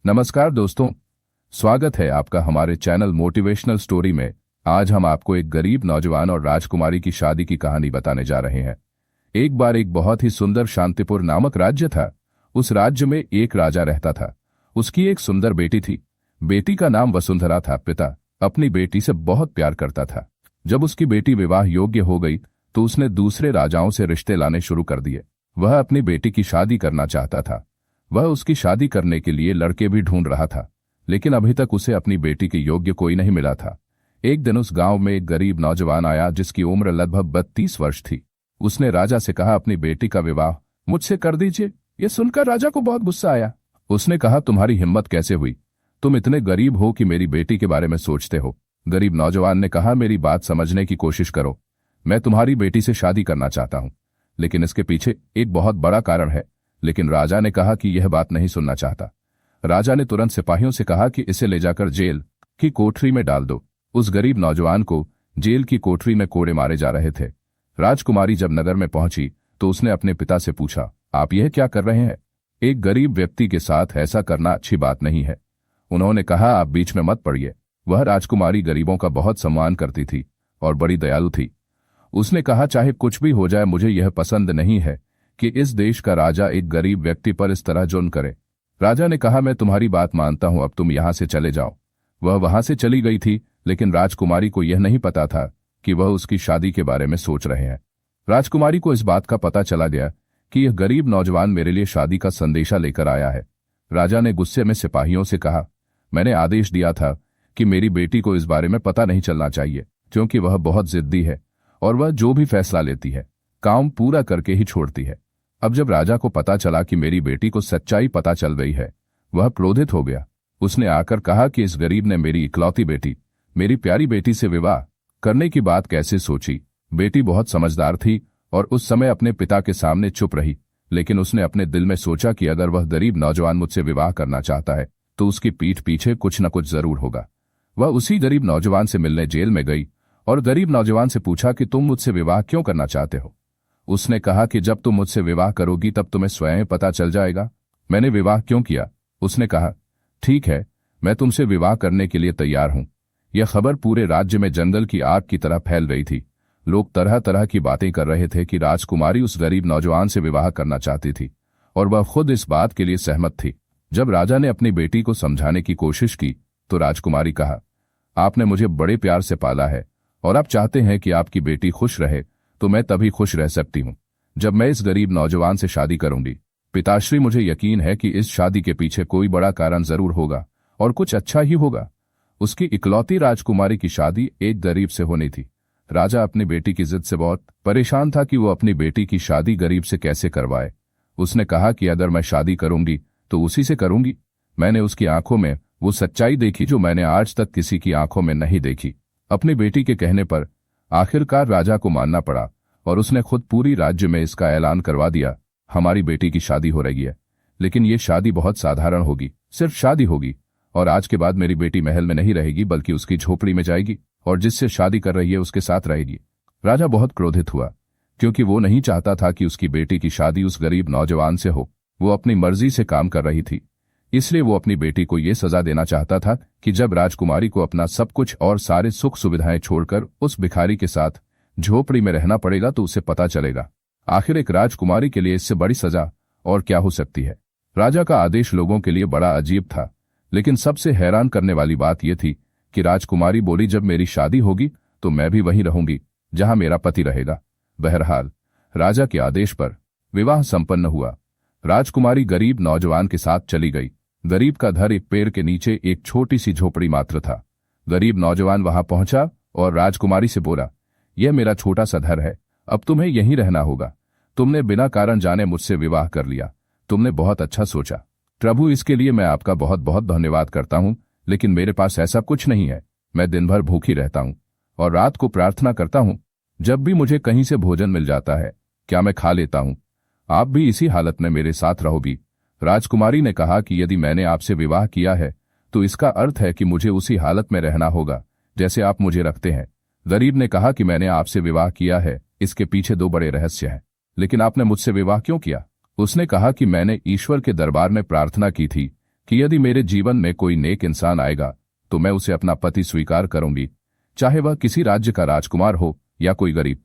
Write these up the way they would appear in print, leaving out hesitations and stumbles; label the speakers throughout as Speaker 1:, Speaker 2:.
Speaker 1: नमस्कार दोस्तों, स्वागत है आपका हमारे चैनल मोटिवेशनल स्टोरी में। आज हम आपको एक गरीब नौजवान और राजकुमारी की शादी की कहानी बताने जा रहे हैं। एक बार एक बहुत ही सुंदर शांतिपुर नामक राज्य था। उस राज्य में एक राजा रहता था। उसकी एक सुंदर बेटी थी। बेटी का नाम वसुंधरा था। पिता अपनी बेटी से बहुत प्यार करता था। जब उसकी बेटी विवाह योग्य हो गई तो उसने दूसरे राजाओं से रिश्ते लाने शुरू कर दिए। वह अपनी बेटी की शादी करना चाहता था। वह उसकी शादी करने के लिए लड़के भी ढूंढ रहा था, लेकिन अभी तक उसे अपनी बेटी के योग्य कोई नहीं मिला था। एक दिन उस गांव में एक गरीब नौजवान आया जिसकी उम्र लगभग 32 वर्ष थी। उसने राजा से कहा, अपनी बेटी का विवाह मुझसे कर दीजिए। यह सुनकर राजा को बहुत गुस्सा आया। उसने कहा, तुम्हारी हिम्मत कैसे हुई? तुम इतने गरीब हो कि मेरी बेटी के बारे में सोचते हो। गरीब नौजवान ने कहा, मेरी बात समझने की कोशिश करो। मैं तुम्हारी बेटी से शादी करना चाहता हूं, लेकिन इसके पीछे एक बहुत बड़ा कारण है। लेकिन राजा ने कहा कि यह बात नहीं सुनना चाहता। राजा ने तुरंत सिपाहियों से कहा कि इसे ले जाकर जेल की कोठरी में डाल दो। उस गरीब नौजवान को जेल की कोठरी में कोड़े मारे जा रहे थे। राजकुमारी जब नगर में पहुंची तो उसने अपने पिता से पूछा, आप यह क्या कर रहे हैं? एक गरीब व्यक्ति के साथ ऐसा करना अच्छी बात नहीं है। उन्होंने कहा, आप बीच में मत पड़िए। वह राजकुमारी गरीबों का बहुत सम्मान करती थी और बड़ी दयालु थी। उसने कहा, चाहे कुछ भी हो जाए, मुझे यह पसंद नहीं है कि इस देश का राजा एक गरीब व्यक्ति पर इस तरह जुल्म करे। राजा ने कहा, मैं तुम्हारी बात मानता हूं, अब तुम यहां से चले जाओ। वह वहां से चली गई थी, लेकिन राजकुमारी को यह नहीं पता था कि वह उसकी शादी के बारे में सोच रहे हैं। राजकुमारी को इस बात का पता चला गया कि यह गरीब नौजवान मेरे लिए शादी का संदेशा लेकर आया है। राजा ने गुस्से में सिपाहियों से कहा, मैंने आदेश दिया था कि मेरी बेटी को इस बारे में पता नहीं चलना चाहिए, क्योंकि वह बहुत जिद्दी है और वह जो भी फैसला लेती है काम पूरा करके ही छोड़ती है। अब जब राजा को पता चला कि मेरी बेटी को सच्चाई पता चल गई है, वह क्रोधित हो गया। उसने आकर कहा कि इस गरीब ने मेरी इकलौती बेटी, मेरी प्यारी बेटी से विवाह करने की बात कैसे सोची। बेटी बहुत समझदार थी और उस समय अपने पिता के सामने चुप रही, लेकिन उसने अपने दिल में सोचा कि अगर वह गरीब नौजवान मुझसे विवाह करना चाहता है तो उसकी पीठ पीछे कुछ न कुछ जरूर होगा। वह उसी गरीब नौजवान से मिलने जेल में गई और गरीब नौजवान से पूछा कि तुम मुझसे विवाह क्यों करना चाहते हो? उसने कहा कि जब तुम मुझसे विवाह करोगी तब तुम्हें स्वयं पता चल जाएगा मैंने विवाह क्यों किया। उसने कहा, ठीक है, मैं तुमसे विवाह करने के लिए तैयार हूं। यह खबर पूरे राज्य में जंगल की आग की तरह फैल रही थी। लोग तरह तरह की बातें कर रहे थे कि राजकुमारी उस गरीब नौजवान से विवाह करना चाहती थी और वह खुद इस बात के लिए सहमत थी। जब राजा ने अपनी बेटी को समझाने की कोशिश की तो राजकुमारी कहा, आपने मुझे बड़े प्यार से पाला है और आप चाहते हैं कि आपकी बेटी खुश रहे, तो मैं तभी खुश रह सकती हूं जब मैं इस गरीब नौजवान से शादी करूंगी। पिताश्री, मुझे यकीन है कि इस शादी के पीछे कोई बड़ा कारण जरूर होगा और कुछ अच्छा ही होगा। उसकी इकलौती राजकुमारी की शादी एक गरीब से होनी थी। राजा अपनी बेटी की जिद से बहुत परेशान था कि वो अपनी बेटी की शादी गरीब से कैसे करवाए। उसने कहा कि अगर मैं शादी करूंगी तो उसी से करूंगी। मैंने उसकी आंखों में वो सच्चाई देखी जो मैंने आज तक किसी की आंखों में नहीं देखी। अपनी बेटी के कहने पर आखिरकार राजा को मानना पड़ा और उसने खुद पूरी राज्य में इसका ऐलान करवा दिया, हमारी बेटी की शादी हो रही है। लेकिन ये शादी बहुत साधारण होगी, सिर्फ शादी होगी, और आज के बाद मेरी बेटी महल में नहीं रहेगी बल्कि उसकी झोपड़ी में जाएगी और जिससे शादी कर रही है उसके साथ रहेगी। राजा बहुत क्रोधित हुआ, क्योंकि वो नहीं चाहता था कि उसकी बेटी की शादी उस गरीब नौजवान से हो। वो अपनी मर्जी से काम कर रही थी, इसलिए वो अपनी बेटी को ये सजा देना चाहता था कि जब राजकुमारी को अपना सब कुछ और सारे सुख सुविधाएं छोड़कर उस भिखारी के साथ झोपड़ी में रहना पड़ेगा तो उसे पता चलेगा। आखिर एक राजकुमारी के लिए इससे बड़ी सजा और क्या हो सकती है। राजा का आदेश लोगों के लिए बड़ा अजीब था, लेकिन सबसे हैरान करने वाली बात यह थी कि राजकुमारी बोली, जब मेरी शादी होगी तो मैं भी वहीं रहूंगी जहां मेरा पति रहेगा। बहरहाल राजा के आदेश पर विवाह संपन्न हुआ। राजकुमारी गरीब नौजवान के साथ चली गई। गरीब का घर एक पेड़ के नीचे एक छोटी सी झोपड़ी मात्र था। गरीब नौजवान वहां पहुंचा और राजकुमारी से बोला, यह मेरा छोटा सा घर है, अब तुम्हें यहीं रहना होगा। तुमने बिना कारण जाने मुझसे विवाह कर लिया, तुमने बहुत अच्छा सोचा। प्रभु, इसके लिए मैं आपका बहुत बहुत धन्यवाद करता हूं, लेकिन मेरे पास ऐसा कुछ नहीं है। मैं दिन भर भूखी रहता हूं और रात को प्रार्थना करता हूं। जब भी मुझे कहीं से भोजन मिल जाता है, क्या मैं खा लेता हूं। आप भी इसी हालत में मेरे साथ रहोगी। राजकुमारी ने कहा कि यदि मैंने आपसे विवाह किया है तो इसका अर्थ है कि मुझे उसी हालत में रहना होगा जैसे आप मुझे रखते हैं। गरीब ने कहा कि मैंने आपसे विवाह किया है, इसके पीछे दो बड़े रहस्य हैं। लेकिन आपने मुझसे विवाह क्यों किया? उसने कहा कि मैंने ईश्वर के दरबार में प्रार्थना की थी कि यदि मेरे जीवन में कोई नेक इंसान आएगा तो मैं उसे अपना पति स्वीकार करूंगी, चाहे वह किसी राज्य का राजकुमार हो या कोई गरीब।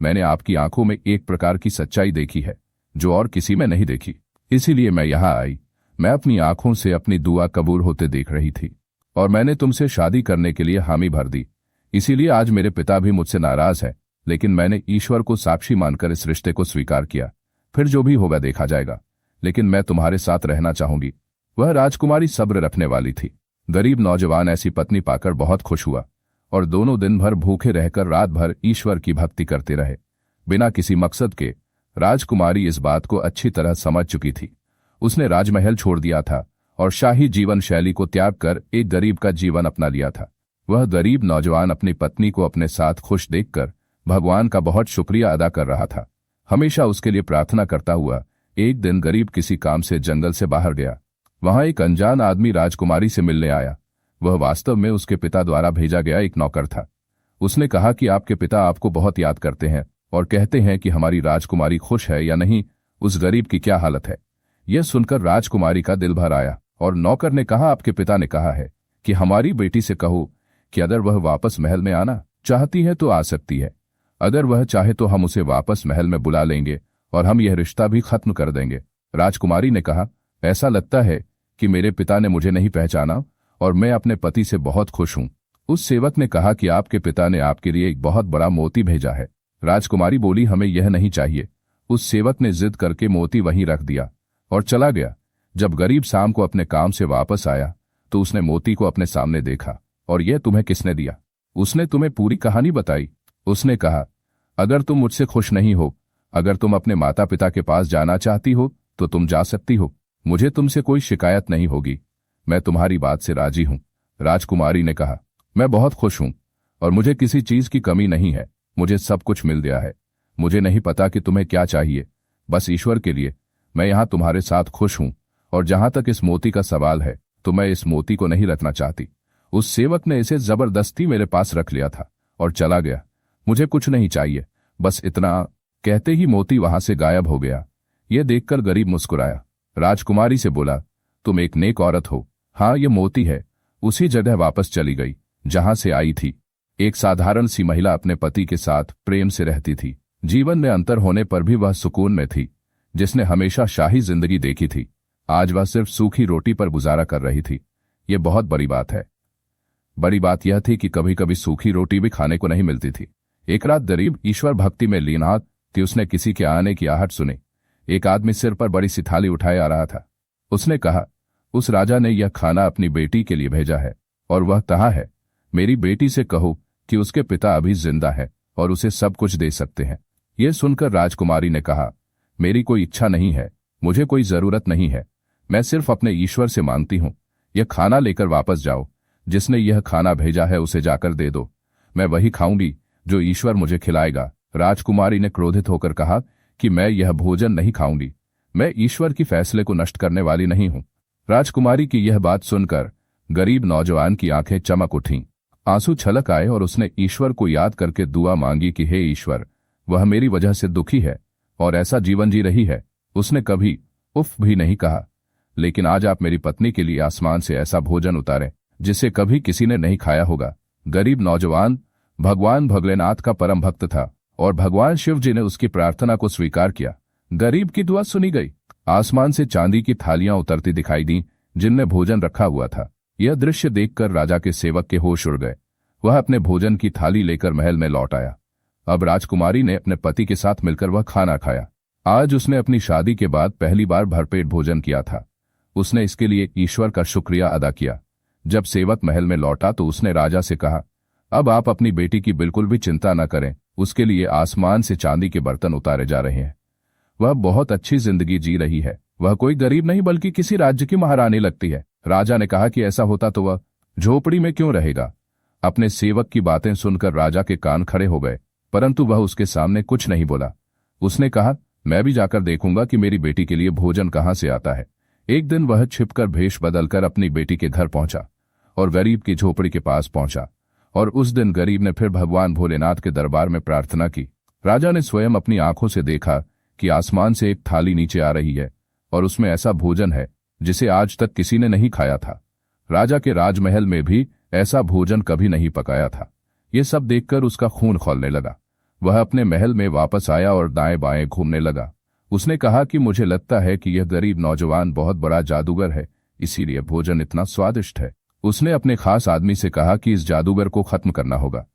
Speaker 1: मैंने आपकी आंखों में एक प्रकार की सच्चाई देखी है जो और किसी में नहीं देखी, इसीलिए मैं यहाँ आई। मैं अपनी आंखों से अपनी दुआ कबूल होते देख रही थी और मैंने तुमसे शादी करने के लिए हामी भर दी। इसीलिए आज मेरे पिता भी मुझसे नाराज है, लेकिन मैंने ईश्वर को साक्षी मानकर इस रिश्ते को स्वीकार किया। फिर जो भी होगा देखा जाएगा, लेकिन मैं तुम्हारे साथ रहना चाहूंगी। वह राजकुमारी सब्र रखने वाली थी। गरीब नौजवान ऐसी पत्नी पाकर बहुत खुश हुआ और दोनों दिन भर भूखे रहकर रात भर ईश्वर की भक्ति करते रहे, बिना किसी मकसद के। राजकुमारी इस बात को अच्छी तरह समझ चुकी थी। उसने राजमहल छोड़ दिया था और शाही जीवन शैली को त्याग कर एक गरीब का जीवन अपना लिया था। वह गरीब नौजवान अपनी पत्नी को अपने साथ खुश देखकर भगवान का बहुत शुक्रिया अदा कर रहा था। हमेशा उसके लिए प्रार्थना करता हुआ एक दिन गरीब किसी काम से जंगल से बाहर गया। वहां एक अनजान आदमी राजकुमारी से मिलने आया। वह वास्तव में उसके पिता द्वारा भेजा गया एक नौकर था। उसने कहा कि आपके पिता आपको बहुत याद करते हैं और कहते हैं कि हमारी राजकुमारी खुश है या नहीं, उस गरीब की क्या हालत है। यह सुनकर राजकुमारी का दिल भर आया और नौकर ने कहा, आपके पिता ने कहा है कि हमारी बेटी से कहो कि अगर वह वापस महल में आना चाहती है तो आ सकती है। अगर वह चाहे तो हम उसे वापस महल में बुला लेंगे और हम यह रिश्ता भी खत्म कर देंगे। राजकुमारी ने कहा, ऐसा लगता है कि मेरे पिता ने मुझे नहीं पहचाना और मैं अपने पति से बहुत खुश हूं। उस सेवक ने कहा कि आपके पिता ने आपके लिए एक बहुत बड़ा मोती भेजा है। राजकुमारी बोली, हमें यह नहीं चाहिए। उस सेवक ने जिद करके मोती वहीं रख दिया और चला गया। जब गरीब शाम को अपने काम से वापस आया तो उसने मोती को अपने सामने देखा। और यह तुम्हें किसने दिया? उसने तुम्हें पूरी कहानी बताई। उसने कहा, अगर तुम मुझसे खुश नहीं हो, अगर तुम अपने माता पिता के पास जाना चाहती हो तो तुम जा सकती हो। मुझे तुमसे कोई शिकायत नहीं होगी। मैं तुम्हारी बात से राजी हूं। राजकुमारी ने कहा, मैं बहुत खुश हूं और मुझे किसी चीज की कमी नहीं है। मुझे सब कुछ मिल गया है। मुझे नहीं पता कि तुम्हें क्या चाहिए। बस ईश्वर के लिए मैं यहां तुम्हारे साथ खुश हूं। और जहां तक इस मोती का सवाल है तो मैं इस मोती को नहीं रखना चाहती। उस सेवक ने इसे जबरदस्ती मेरे पास रख लिया था और चला गया। मुझे कुछ नहीं चाहिए, बस इतना। कहते ही मोती वहां से गायब हो गया। यह देखकर गरीब मुस्कुराया। राजकुमारी से बोला, तुम एक नेक औरत हो। हाँ, यह मोती है। उसी जगह वापस चली गई जहां से आई थी। एक साधारण सी महिला अपने पति के साथ प्रेम से रहती थी। जीवन में अंतर होने पर भी वह सुकून में थी। जिसने हमेशा शाही जिंदगी देखी थी, आज वह सिर्फ सूखी रोटी पर गुजारा कर रही थी। यह बहुत बड़ी बात है। बड़ी बात यह थी कि कभी कभी सूखी रोटी भी खाने को नहीं मिलती थी। एक रात गरीब ईश्वर भक्ति में लीन थी। उसने किसी के आने की आहट सुनी। एक आदमी सिर पर बड़ी सी थाली उठाए आ रहा था। उसने कहा, उस राजा ने यह खाना अपनी बेटी के लिए भेजा है और वह कहाँ है? मेरी बेटी से कहो कि उसके पिता अभी जिंदा है और उसे सब कुछ दे सकते हैं। यह सुनकर राजकुमारी ने कहा, मेरी कोई इच्छा नहीं है, मुझे कोई जरूरत नहीं है। मैं सिर्फ अपने ईश्वर से मांगती हूं, यह खाना लेकर वापस जाओ। जिसने यह खाना भेजा है उसे जाकर दे दो। मैं वही खाऊंगी जो ईश्वर मुझे खिलाएगा। राजकुमारी ने क्रोधित होकर कहा कि मैं यह भोजन नहीं खाऊंगी। मैं ईश्वर की फैसले को नष्ट करने वाली नहीं हूं। राजकुमारी की यह बात सुनकर गरीब नौजवान की आंखें चमक उठीं। आंसू छलक आए और उसने ईश्वर को याद करके दुआ मांगी कि हे ईश्वर, वह मेरी वजह से दुखी है और ऐसा जीवन जी रही है। उसने कभी उफ भी नहीं कहा, लेकिन आज आप मेरी पत्नी के लिए आसमान से ऐसा भोजन उतारें जिसे कभी किसी ने नहीं खाया होगा। गरीब नौजवान भगवान भोलेनाथ का परम भक्त था और भगवान शिव जी ने उसकी प्रार्थना को स्वीकार किया। गरीब की दुआ सुनी गई। आसमान से चांदी की थालियां उतरती दिखाई दी जिनमें भोजन रखा हुआ था। यह दृश्य देखकर राजा के सेवक के होश उड़ गए। वह अपने भोजन की थाली लेकर महल में लौट आया। अब राजकुमारी ने अपने पति के साथ मिलकर वह खाना खाया। आज उसने अपनी शादी के बाद पहली बार भरपेट भोजन किया था। उसने इसके लिए ईश्वर का शुक्रिया अदा किया। जब सेवक महल में लौटा तो उसने राजा से कहा, अब आप अपनी बेटी की बिल्कुल भी चिंता न करें। उसके लिए आसमान से चांदी के बर्तन उतारे जा रहे हैं। वह बहुत अच्छी जिंदगी जी रही है। वह कोई गरीब नहीं बल्कि किसी राज्य की महारानी लगती है। राजा ने कहा कि ऐसा होता तो वह झोपड़ी में क्यों रहेगा। अपने सेवक की बातें सुनकर राजा के कान खड़े हो गए, परंतु वह उसके सामने कुछ नहीं बोला। उसने कहा, मैं भी जाकर देखूंगा कि मेरी बेटी के लिए भोजन कहां से आता है। एक दिन वह छिपकर भेष बदलकर अपनी बेटी के घर पहुंचा और गरीब की झोपड़ी के पास पहुंचा। और उस दिन गरीब ने फिर भगवान भोलेनाथ के दरबार में प्रार्थना की। राजा ने स्वयं अपनी आंखों से देखा कि आसमान से एक थाली नीचे आ रही है और उसमें ऐसा भोजन है जिसे आज तक किसी ने नहीं खाया था। राजा के राजमहल में भी ऐसा भोजन कभी नहीं पकाया था। ये सब देखकर उसका खून खौलने लगा। वह अपने महल में वापस आया और दाएं बाएं घूमने लगा। उसने कहा कि मुझे लगता है कि यह गरीब नौजवान बहुत बड़ा जादूगर है, इसीलिए भोजन इतना स्वादिष्ट है। उसने अपने खास आदमी से कहा कि इस जादूगर को खत्म करना होगा।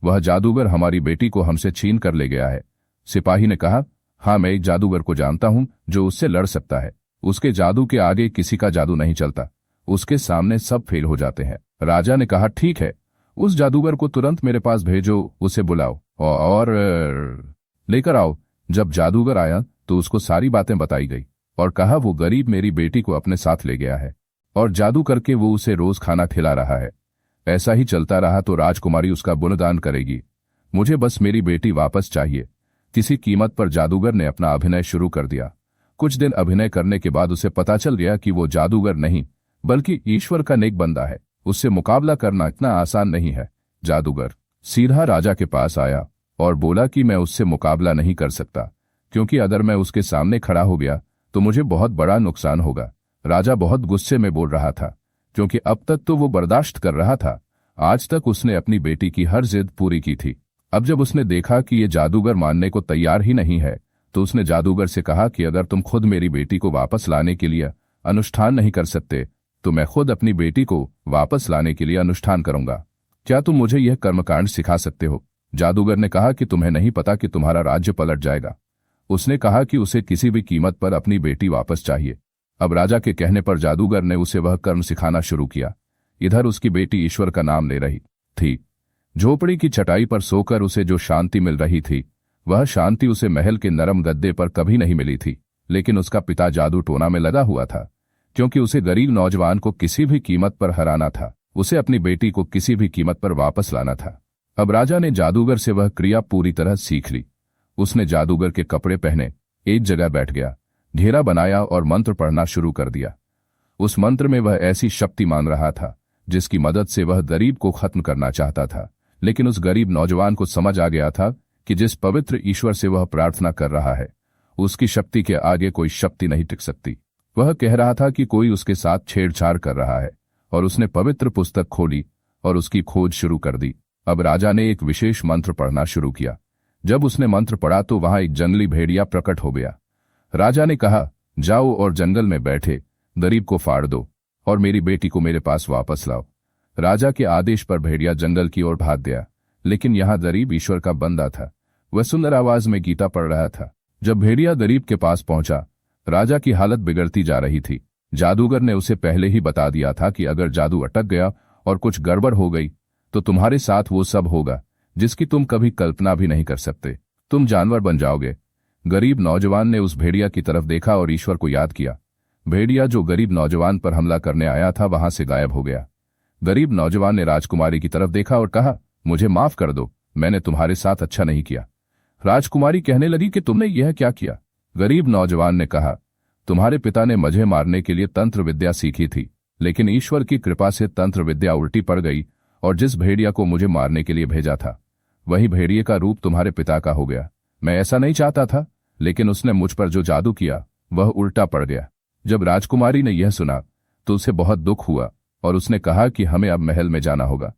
Speaker 1: वह जादूगर हमारी बेटी को हमसे छीन कर ले गया है। सिपाही ने कहा, हाँ, मैं एक जादूगर को जानता हूं जो उससे लड़ सकता है। उसके जादू के आगे किसी का जादू नहीं चलता, उसके सामने सब फेल हो जाते हैं। राजा ने कहा, ठीक है, उस जादूगर को तुरंत मेरे पास भेजो, उसे बुलाओ और लेकर आओ। जब जादूगर आया तो उसको सारी बातें बताई गई और कहा वो गरीब मेरी बेटी को अपने साथ ले गया है और जादू करके वो उसे रोज खाना खिला रहा है। ऐसा ही चलता रहा तो राजकुमारी उसका गुणगान करेगी। मुझे बस मेरी बेटी वापस चाहिए। किसी कीमत पर जादूगर ने अपना अभिनय शुरू कर दिया। कुछ दिन अभिनय करने के बाद उसे पता चल गया कि वो जादूगर नहीं बल्कि ईश्वर का नेक बंदा है। उससे मुकाबला करना इतना आसान नहीं है। जादूगर सीधा राजा के पास आया और बोला कि मैं उससे मुकाबला नहीं कर सकता, क्योंकि अगर मैं उसके सामने खड़ा हो गया तो मुझे बहुत बड़ा नुकसान होगा। राजा बहुत गुस्से में बोल रहा था, क्योंकि अब तक तो वो बर्दाश्त कर रहा था। आज तक उसने अपनी बेटी की हर जिद पूरी की थी। अब जब उसने देखा कि ये जादूगर मानने को तैयार ही नहीं है, तो उसने जादूगर से कहा कि अगर तुम खुद मेरी बेटी को वापस लाने के लिए अनुष्ठान नहीं कर सकते तो मैं खुद अपनी बेटी को वापस लाने के लिए अनुष्ठान करूंगा। क्या तुम मुझे यह कर्मकांड सिखा सकते हो? जादूगर ने कहा कि तुम्हें नहीं पता कि तुम्हारा राज्य पलट जाएगा। उसने कहा कि उसे किसी भी कीमत पर अपनी बेटी वापस चाहिए। अब राजा के कहने पर जादूगर ने उसे वह कर्म सिखाना शुरू किया। इधर उसकी बेटी ईश्वर का नाम ले रही थी। झोपड़ी की चटाई पर सोकर उसे जो शांति मिल रही थी, वह शांति उसे महल के नरम गद्दे पर कभी नहीं मिली थी। लेकिन उसका पिता जादू टोना में लगा हुआ था, क्योंकि उसे गरीब नौजवान को किसी भी कीमत पर हराना था। उसे अपनी बेटी को किसी भी कीमत पर वापस लाना था। अब राजा ने जादूगर से वह क्रिया पूरी तरह सीख ली। उसने जादूगर के कपड़े पहने, एक जगह बैठ गया, घेरा बनाया और मंत्र पढ़ना शुरू कर दिया। उस मंत्र में वह ऐसी शक्ति मान रहा था जिसकी मदद से वह गरीब को खत्म करना चाहता था। लेकिन उस गरीब नौजवान को समझ आ गया था कि जिस पवित्र ईश्वर से वह प्रार्थना कर रहा है, उसकी शक्ति के आगे कोई शक्ति नहीं टिक सकती। वह कह रहा था कि कोई उसके साथ छेड़छाड़ कर रहा है, और उसने पवित्र पुस्तक खोली और उसकी खोज शुरू कर दी। अब राजा ने एक विशेष मंत्र पढ़ना शुरू किया। जब उसने मंत्र पढ़ा तो वहां एक जंगली भेड़िया प्रकट हो गया। राजा ने कहा, जाओ और जंगल में बैठे गरीब को फाड़ दो और मेरी बेटी को मेरे पास वापस लाओ। राजा के आदेश पर भेड़िया जंगल की ओर भाग गया, लेकिन यहाँ गरीब ईश्वर का बंदा था। वह सुंदर आवाज में गीता पढ़ रहा था। जब भेड़िया गरीब के पास पहुंचा, राजा की हालत बिगड़ती जा रही थी। जादूगर ने उसे पहले ही बता दिया था कि अगर जादू अटक गया और कुछ गड़बड़ हो गई तो तुम्हारे साथ वो सब होगा जिसकी तुम कभी कल्पना भी नहीं कर सकते। तुम जानवर बन जाओगे। गरीब नौजवान ने उस भेड़िया की तरफ देखा और ईश्वर को याद किया। भेड़िया जो गरीब नौजवान पर हमला करने आया था वहां से गायब हो गया। गरीब नौजवान ने राजकुमारी की तरफ देखा और कहा, मुझे माफ कर दो, मैंने तुम्हारे साथ अच्छा नहीं किया। राजकुमारी कहने लगी कि तुमने यह क्या किया? गरीब नौजवान ने कहा, तुम्हारे पिता ने मुझे मारने के लिए तंत्र विद्या सीखी थी, लेकिन ईश्वर की कृपा से तंत्र विद्या उल्टी पड़ गई और जिस भेड़िया को मुझे मारने के लिए भेजा था वही भेड़िए का रूप तुम्हारे पिता का हो गया। मैं ऐसा नहीं चाहता था, लेकिन उसने मुझ पर जो जादू किया वह उल्टा पड़ गया। जब राजकुमारी ने यह सुना तो उसे बहुत दुख हुआ और उसने कहा कि हमें अब महल में जाना होगा।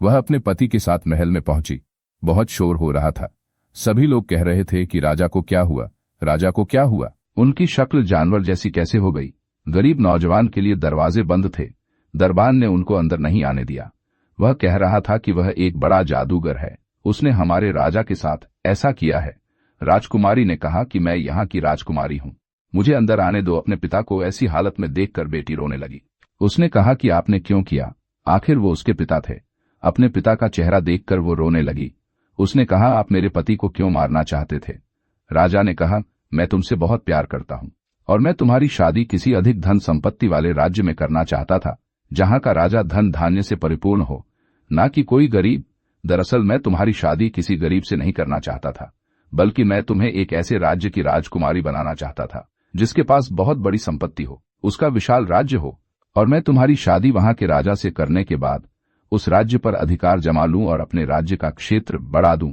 Speaker 1: वह अपने पति के साथ महल में पहुंची। बहुत शोर हो रहा था। सभी लोग कह रहे थे कि राजा को क्या हुआ, राजा को क्या हुआ। उनकी शक्ल जानवर जैसी कैसे हो गई। गरीब नौजवान के लिए दरवाजे बंद थे। दरबान ने उनको अंदर नहीं आने दिया। वह कह रहा था कि वह एक बड़ा जादूगर है, उसने हमारे राजा के साथ ऐसा किया है। राजकुमारी ने कहा कि मैं यहाँ की राजकुमारी हूँ, मुझे अंदर आने दो। अपने पिता को ऐसी हालत में देखकर बेटी रोने लगी। उसने कहा कि आपने क्यों किया? आखिर वो उसके पिता थे। अपने पिता का चेहरा देखकर वो रोने लगी। उसने कहा, आप मेरे पति को क्यों मारना चाहते थे? राजा ने कहा, मैं तुमसे बहुत प्यार करता हूँ और मैं तुम्हारी शादी किसी अधिक धन संपत्ति वाले राज्य में करना चाहता था, जहां का राजा धन धान्य से परिपूर्ण हो, ना कि कोई गरीब। दरअसल मैं तुम्हारी शादी किसी गरीब से नहीं करना चाहता था, बल्कि मैं तुम्हें एक ऐसे राज्य की राजकुमारी बनाना चाहता था जिसके पास बहुत बड़ी संपत्ति हो, उसका विशाल राज्य हो, और मैं तुम्हारी शादी वहां के राजा से करने के बाद उस राज्य पर अधिकार जमा लूं और अपने राज्य का क्षेत्र बढ़ा दूं।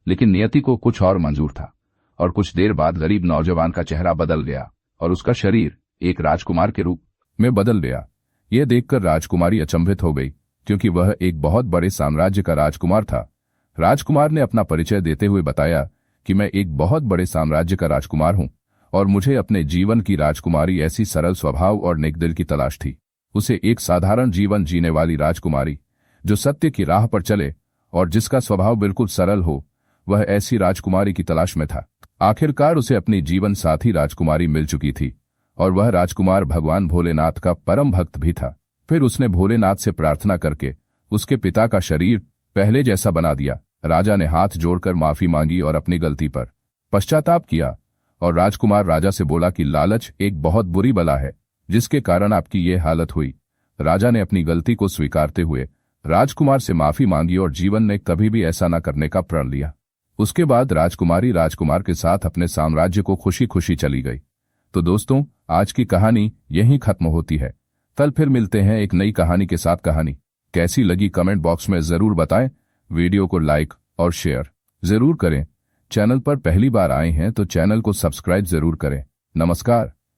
Speaker 1: लेकिन नियति को कुछ और मंजूर था, और कुछ देर बाद गरीब नौजवान का चेहरा बदल गया और उसका शरीर एक राजकुमार के रूप में बदल गया। यह देखकर राजकुमारी अचंभित हो गई, क्योंकि वह एक बहुत बड़े साम्राज्य का राजकुमार था। राजकुमार ने अपना परिचय देते हुए बताया कि मैं एक बहुत बड़े साम्राज्य का राजकुमार हूं और मुझे अपने जीवन की राजकुमारी ऐसी सरल स्वभाव और नेक दिल की तलाश थी। उसे एक साधारण जीवन जीने वाली राजकुमारी, जो सत्य की राह पर चले और जिसका स्वभाव बिल्कुल सरल हो, वह ऐसी राजकुमारी की तलाश में था। आखिरकार उसे अपनी जीवन साथी राजकुमारी मिल चुकी थी और वह राजकुमार भगवान भोलेनाथ का परम भक्त भी था। फिर उसने भोलेनाथ से प्रार्थना करके उसके पिता का शरीर पहले जैसा बना दिया। राजा ने हाथ जोड़कर माफी मांगी और अपनी गलती पर पश्चाताप किया, और राजकुमार राजा से बोला कि लालच एक बहुत बुरी बला है जिसके कारण आपकी ये हालत हुई। राजा ने अपनी गलती को स्वीकारते हुए राजकुमार से माफी मांगी और जीवन में कभी भी ऐसा न करने का प्रण लिया। उसके बाद राजकुमारी राजकुमार के साथ अपने साम्राज्य को खुशी खुशी चली गई। तो दोस्तों, आज की कहानी यहीं खत्म होती है। कल फिर मिलते हैं एक नई कहानी के साथ। कहानी कैसी लगी कमेंट बॉक्स में जरूर बताएं। वीडियो को लाइक और शेयर जरूर करें। चैनल पर पहली बार आए हैं तो चैनल को सब्सक्राइब जरूर करें। नमस्कार।